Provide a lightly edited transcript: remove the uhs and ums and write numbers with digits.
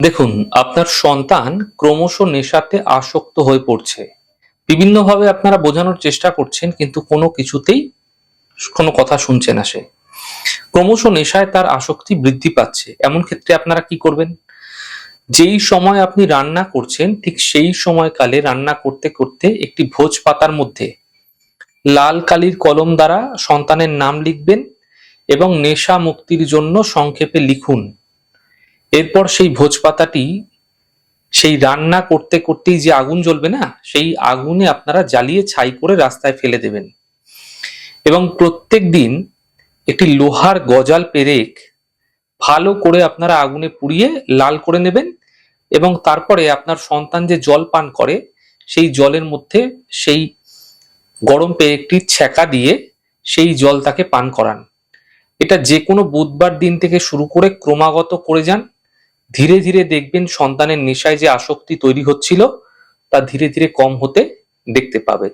দেখুন, আপনার সন্তান ক্রমশ নেশাতে আসক্ত হয়ে পড়ছে। বিভিন্নভাবে আপনারা বোঝানোর চেষ্টা করছেন, কিন্তু কোনো কিছুতেই কোনো কথা শুনছে না সে। ক্রমশ নেশায় তার আসক্তি বৃদ্ধি পাচ্ছে। এমন ক্ষেত্রে আপনারা কি করবেন? যেই সময় আপনি রান্না করছেন, ঠিক সেই সময়কালে রান্না করতে করতে একটি ভোজ পাতার মধ্যে লাল কালির কলম দ্বারা সন্তানের নাম লিখবেন এবং নেশা মুক্তির জন্য সংক্ষেপে লিখুন। এরপর সেই ভোজপাতাটি সেই রান্না করতে করতেই যে আগুন জ্বলবে না, সেই আগুনে আপনারা জ্বালিয়ে ছাই করে রাস্তায় ফেলে দেবেন। এবং প্রত্যেক দিন একটি লোহার গজাল পেরেক ভালো করে আপনারা আগুনে পুড়িয়ে লাল করে নেবেন এবং তারপরে আপনার সন্তান যে জল পান করে সেই জলের মধ্যে সেই গরম পেরেকটির ছ্যাঁকা দিয়ে সেই জল তাকে পান করান। এটা যে কোনো বুধবার দিন থেকে শুরু করে ক্রমাগত করে যান। ধীরে ধীরে দেখবেন সন্তানের নেশায় যে আসক্তি তৈরি হচ্ছিল তা ধীরে ধীরে কম হতে দেখতে পাবেন।